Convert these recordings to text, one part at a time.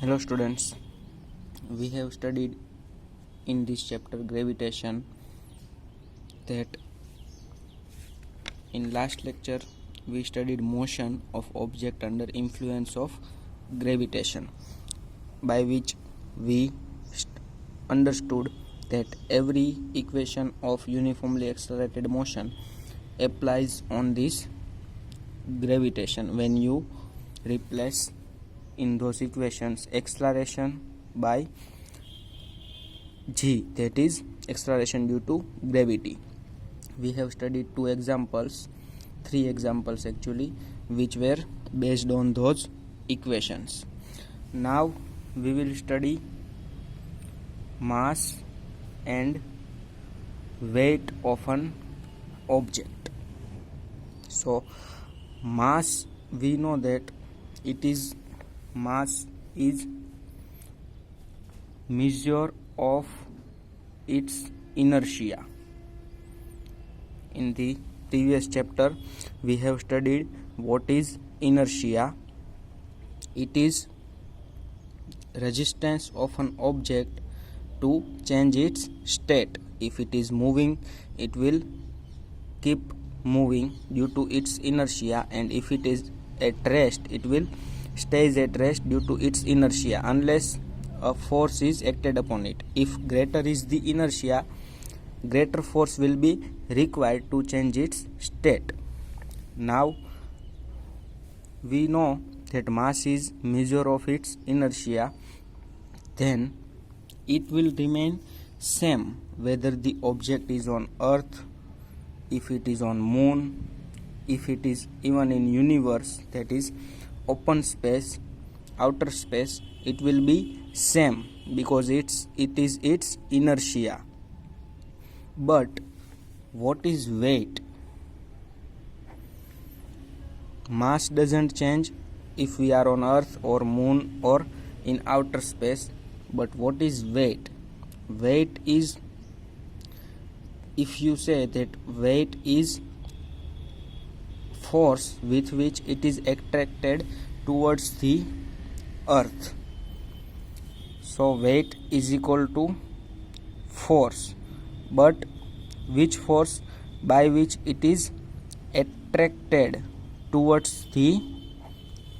Hello students, we have studied in this chapter gravitation that in last lecture we studied motion of object under influence of gravitation, by which we understood that every equation of uniformly accelerated motion applies on this gravitation when you replace in those equations acceleration by g, that is acceleration due to gravity. We have studied three examples actually, which were based on those equations. Now we will study mass and weight of an object. So mass, we know that mass is measure of its inertia. In the previous chapter we have studied what is inertia. It is resistance of an object to change its state. If it is moving, it will keep moving due to its inertia, and if it is at rest, it will stays at rest due to its inertia unless a force is acted upon it. If greater is the inertia, greater force will be required to change its state. Now we know that mass is measure of its inertia, then it will remain same whether the object is on earth, if it is on moon, if it is even in universe, that is open space, outer space, it will be same because it is its inertia. But what is weight? Mass doesn't change if we are on earth or moon or in outer space, but what is weight? Weight is, if you say that weight is force with which it is attracted towards the earth. So weight is equal to force, but which force? By which it is attracted towards the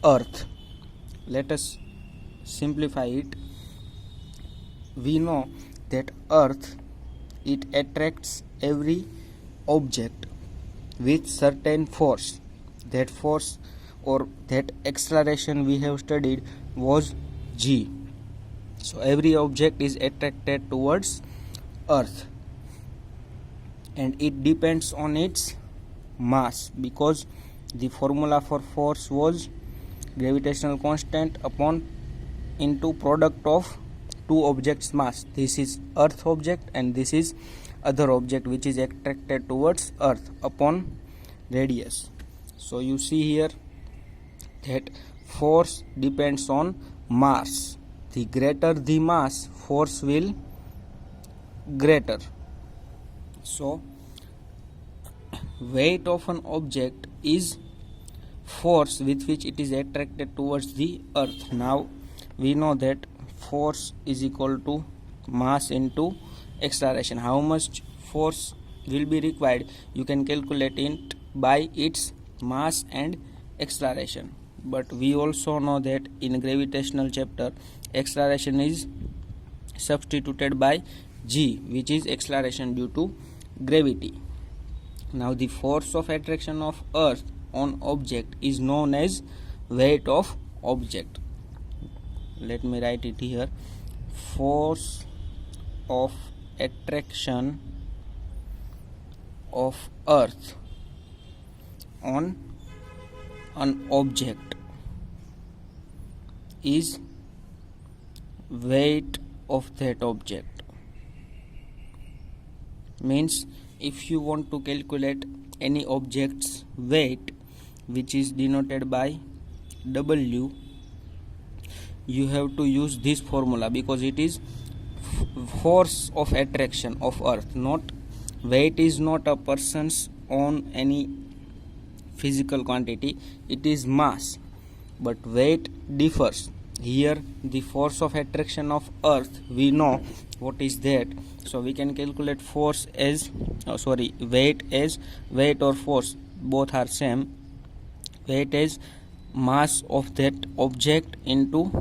earth. Let us simplify it. We know that earth, it attracts every object with certain force. That force or that acceleration we have studied was g. So every object is attracted towards earth, and it depends on its mass, because the formula for force was gravitational constant upon into product of two objects' mass. This is earth object and this is other object which is attracted towards earth upon radius. So you see here that force depends on mass. The greater the mass, force will greater. So weight of an object is force with which it is attracted towards the earth. Now we know that force is equal to mass into acceleration. How much force will be required? You can calculate it by its mass and acceleration. But we also know that in gravitational chapter, acceleration is substituted by g, which is acceleration due to gravity. Now the force of attraction of earth on object is known as weight of object. Let me write it here. Force of attraction of earth on an object is weight of that object. Means if you want to calculate any object's weight, which is denoted by W, you have to use this formula, because it is force of attraction of earth. Not weight is not a person's on any physical quantity, it is mass. But weight differs. here the force of attraction of earth, we know what is that, so we can calculate force as weight as weight or force, both are same. Weight as mass of that object into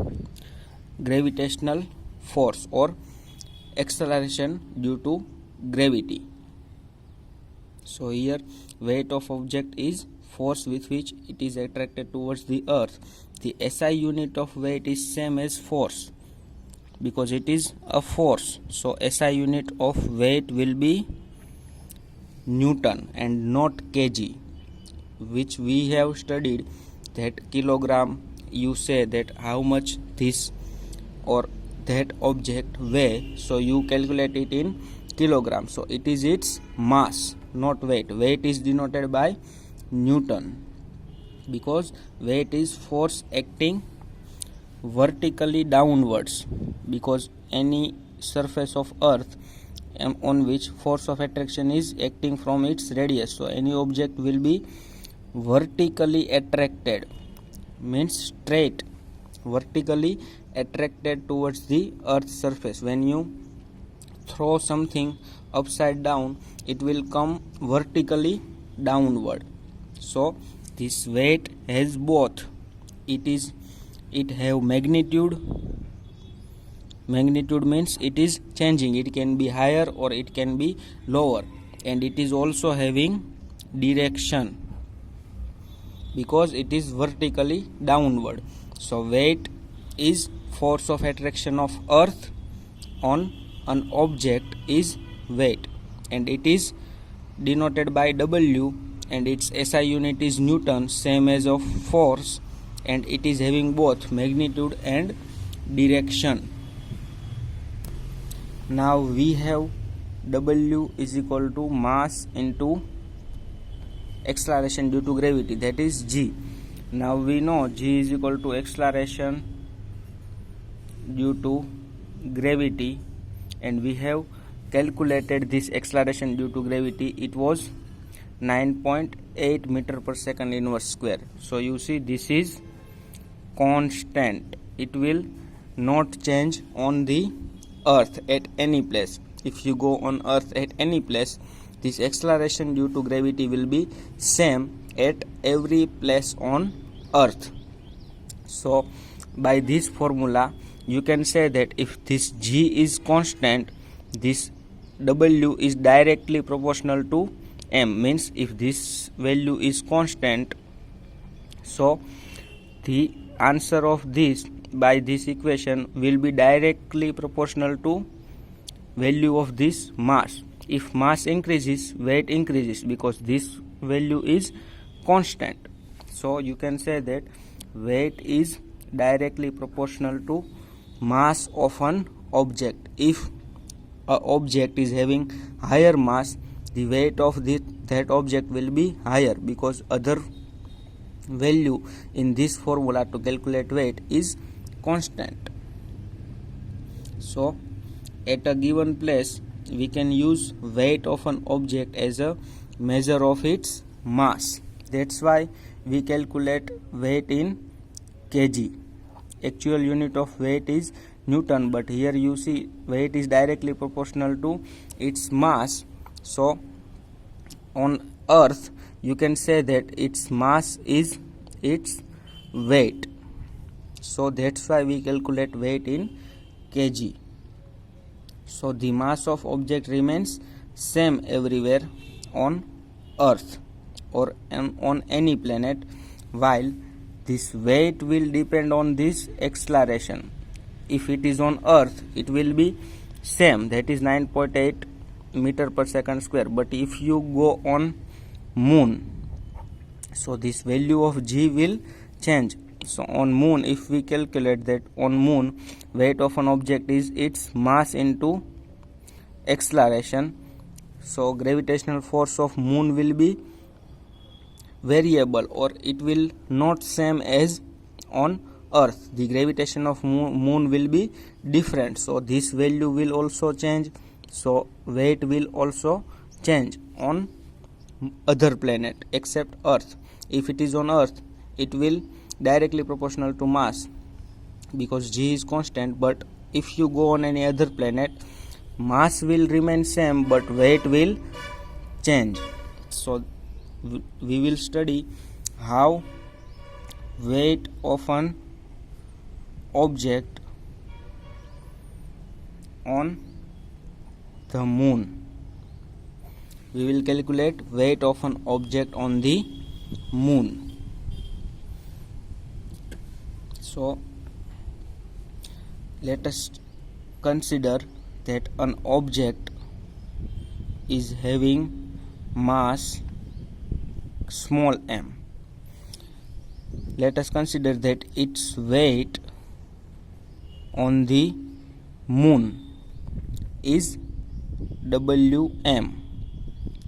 gravitational force or acceleration due to gravity. So here weight of object is force with which it is attracted towards the earth. The SI unit of weight is same as force because it is a force. So SI unit of weight will be Newton and not kg, which we have studied that kilogram, you say that how much this or that object weigh, so you calculate it in kilogram, so it is its mass, not weight. Weight is denoted by Newton because weight is force acting vertically downwards, because any surface of earth on which force of attraction is acting from its radius, so any object will be vertically attracted, means straight vertically attracted towards the earth's surface. When you throw something upside down, it will come vertically downward. So this weight has both, it have magnitude means it is changing, it can be higher or it can be lower, and it is also having direction because it is vertically downward. So weight is force of attraction of earth on an object is weight, and it is denoted by W, and its SI unit is Newton, same as of force, and it is having both magnitude and direction. Now we have W is equal to mass into acceleration due to gravity, that is G. Now we know G is equal to acceleration due to gravity, and we have calculated this acceleration due to gravity. It was 9.8 meter per second inverse square. So you see this is constant, it will not change on the earth at any place. If you go on earth at any place, this acceleration due to gravity will be same at every place on earth. So by this formula you can say that if this G is constant, this W is directly proportional to M, means if this value is constant, so the answer of this by this equation will be directly proportional to value of this mass. If mass increases, weight increases because this value is constant. So you can say that weight is directly proportional to mass of an object. If an object is having higher mass, the weight of that object will be higher, because other value in this formula to calculate weight is constant. So at a given place we can use weight of an object as a measure of its mass. That's why we calculate weight in kg. Actual unit of weight is Newton, but here you see weight is directly proportional to its mass. So on earth you can say that its mass is its weight. So that's why we calculate weight in kg. So the mass of object remains same everywhere on earth or on any planet, while this weight will depend on this acceleration. If it is on earth, it will be same, that is 9.8 meter per second square. But if you go on moon, so this value of G will change. So on moon, if we calculate that on moon weight of an object is its mass into acceleration, so gravitational force of moon will be variable, or it will not same as on earth. The gravitation of moon will be different, so this value will also change. So weight will also change on other planet except earth. If it is on earth, it will directly proportional to mass. because g is constant. But if you go on any other planet, mass will remain same but weight will change. So we will study how weight of an object on the moon. We will calculate weight of an object on the moon. So let us consider that an object is having mass small m. Let us consider that its weight on the moon is Wm.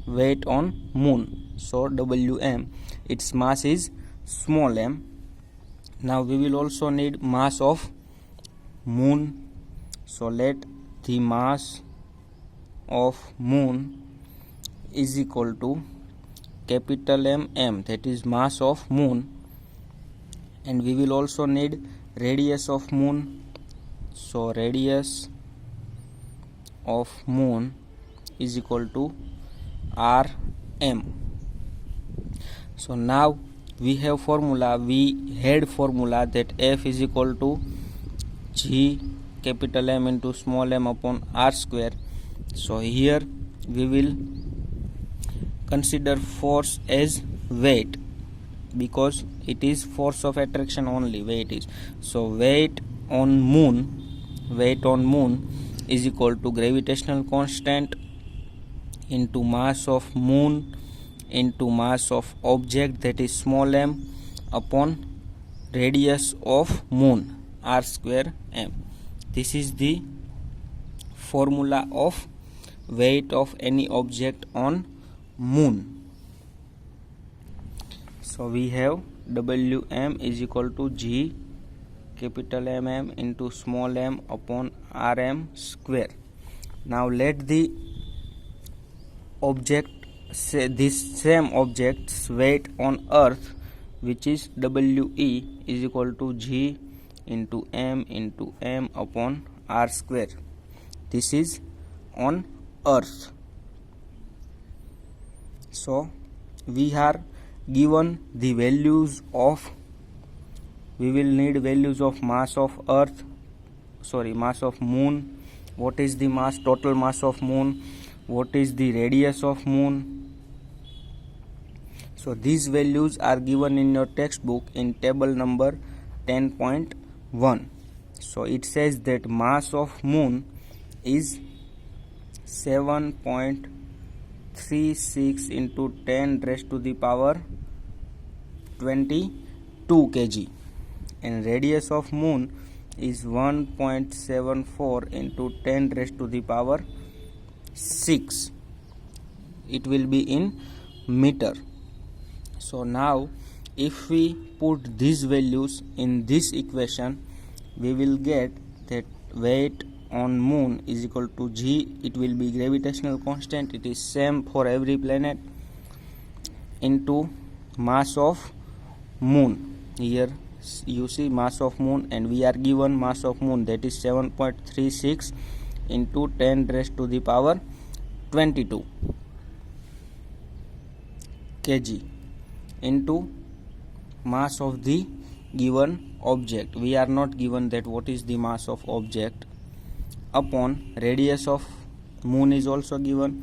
Weight on moon, so Wm. Its mass is small m. Now we will also need mass of moon. So let the mass of moon is equal to capital M, that is mass of moon. And we will also need radius of moon. So radius of moon is equal to Rm. So now we have formula. We had formula that F is equal to G capital M into small m upon R square. So here we will consider force as weight, because it is force of attraction only, weight is. So weight on moon is equal to gravitational constant into mass of moon into mass of object, that is small m, upon radius of moon, R square m. This is the formula of weight of any object on moon. So we have Wm is equal to G capital mm into small m upon Rm square. Now let the object, say this same object's weight on earth, which is We, is equal to G into m upon R square. This is on earth. So we are given the values of, we will need values of mass of earth, mass of moon. What is the mass, total mass of moon? What is the radius of moon? So these values are given in your textbook in table number 10.1. So it says that mass of moon is 7.36 into 10 raised to the power 22 kg, and radius of moon is 1.74 into 10 raised to the power 6. It will be in meter. So now if we put these values in this equation, we will get that weight on moon is equal to G, it will be gravitational constant, it is same for every planet, into mass of moon. Here you see mass of moon, and we are given mass of moon, that is 7.36 into 10 raised to the power 22 kg into mass of the given object. We are not given that what is the mass of object, upon radius of moon is also given,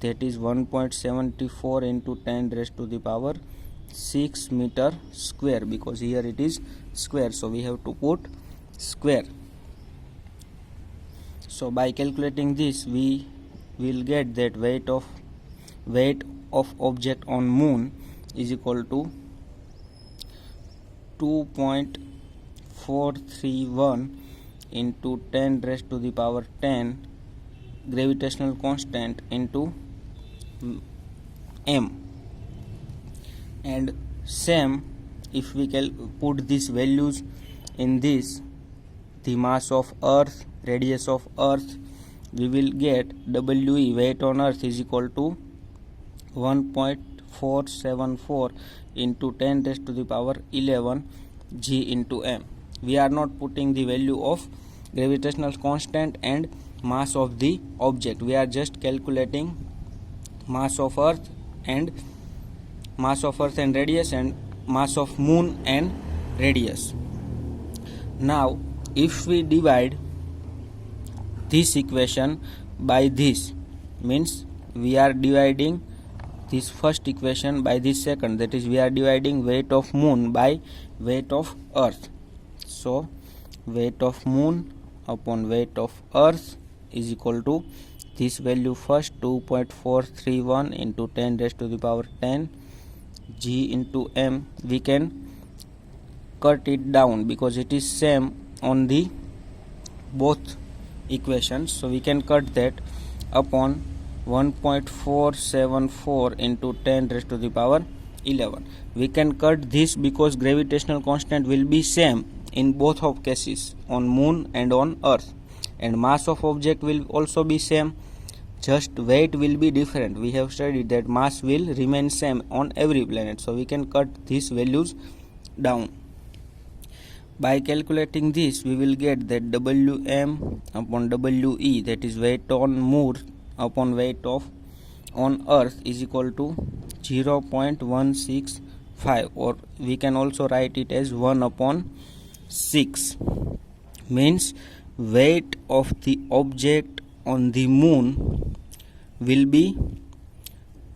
that is 1.74 into 10 raised to the power 6 meter square, because here it is square, so we have to put square. So by calculating this, we will get that weight of object on moon is equal to 2.431 into 10 raised to the power 10 gravitational constant into m. And same, if we put these values in this, the mass of earth, radius of earth, we will get We, weight on earth, is equal to 1.474 into 10 raised to the power 11 G into m. we are not putting the value of gravitational constant and mass of the object. We are just calculating mass of earth and radius, and mass of moon and radius. Now if we divide this equation by this, means we are dividing this first equation by this second, that is we are dividing weight of moon by weight of earth. So weight of moon upon weight of earth is equal to this value first, 2.431 into 10 raised to the power 10 g into m. We can cut it down because it is same on the both equations, so we can cut that upon 1.474 into 10 raised to the power 11. We can cut this because gravitational constant will be same in both of cases, on moon and on earth, and mass of object will also be same, just weight will be different. We have studied that mass will remain same on every planet, so we can cut these values down. By calculating this, we will get that Wm upon We, that is weight on moon upon weight of on earth, is equal to 0.165, or we can also write it as 1 upon 6. Means weight of the object on the moon will be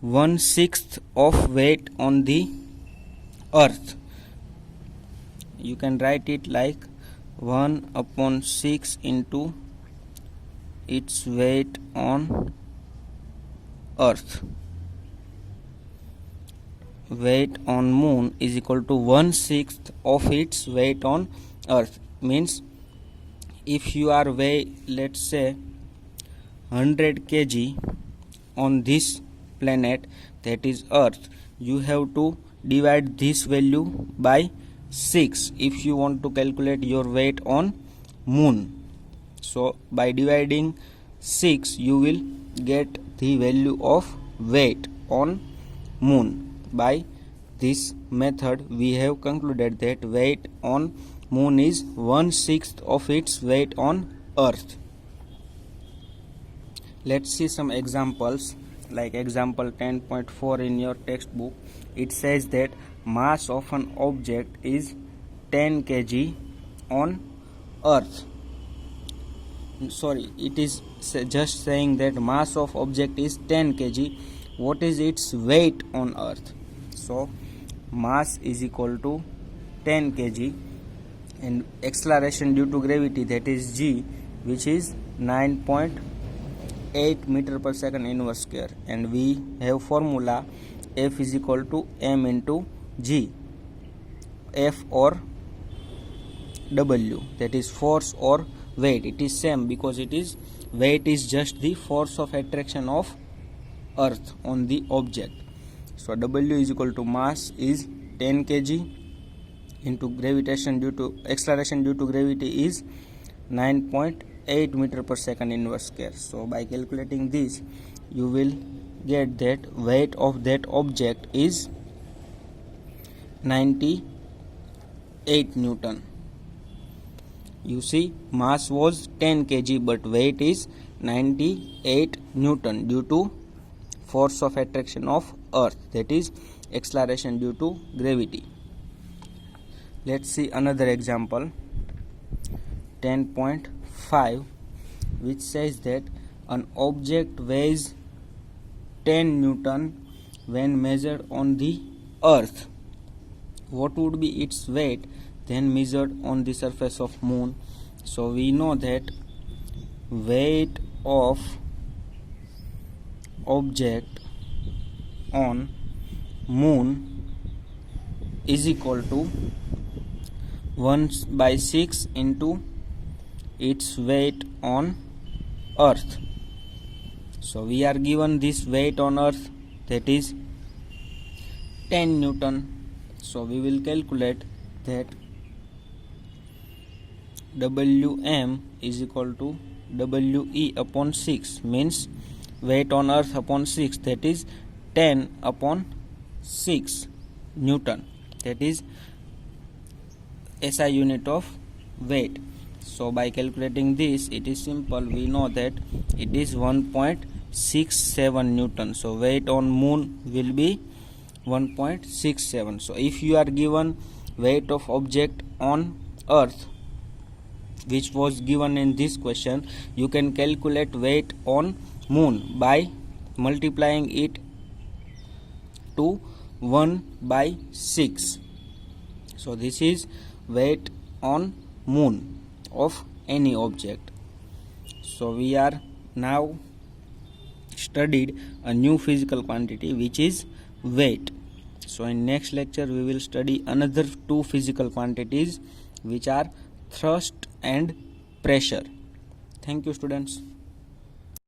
1/6 of weight on the earth. You can write it like 1 upon 6 into its weight on earth. Weight on moon is equal to 1/6 of its weight on earth. Means if you are weigh, let's say 100 kg on this planet, that is earth, you have to divide this value by 6 if you want to calculate your weight on moon. So by dividing 6 you will get the value of weight on moon. By this method we have concluded that weight on moon is 1/6 of its weight on earth. Let's see some examples, like example 10.4 in your textbook. It says that mass of an object is 10 kg on earth. Sorry, it is just saying that mass of object is 10 kg. What is its weight on earth? So mass is equal to 10 kg and acceleration due to gravity, that is g, which is 9.8 meter per second inverse square, and we have formula F is equal to m into g. F or W, that is force or weight, it is same because it is weight is just the force of attraction of earth on the object. So W is equal to mass is 10 kg into gravitation due to acceleration due to gravity is 9.8 meter per second inverse square. So by calculating this you will get that weight of that object is 98 Newton. You see, mass was 10 kg but weight is 98 Newton due to force of attraction of earth, that is acceleration due to gravity. Let's see another example 10.5, which says that an object weighs 10 Newton when measured on the earth. What would be its weight then measured on the surface of moon? So we know that weight of object on moon is equal to 1/6 into its weight on earth. So we are given this weight on earth, that is 10 Newton. So we will calculate that Wm is equal to We upon 6, means weight on earth upon 6, that is 10 upon 6 Newton, that is SI unit of weight. So by calculating this, it is simple. We know that it is 1.67 Newton. So weight on moon will be 1.67. So if you are given weight of object on earth, which was given in this question, you can calculate weight on moon by multiplying it to 1/6. So this is weight on moon of any object. So we are now studied a new physical quantity, which is weight. So in next lecture we will study another two physical quantities, which are thrust and pressure. Thank you, students.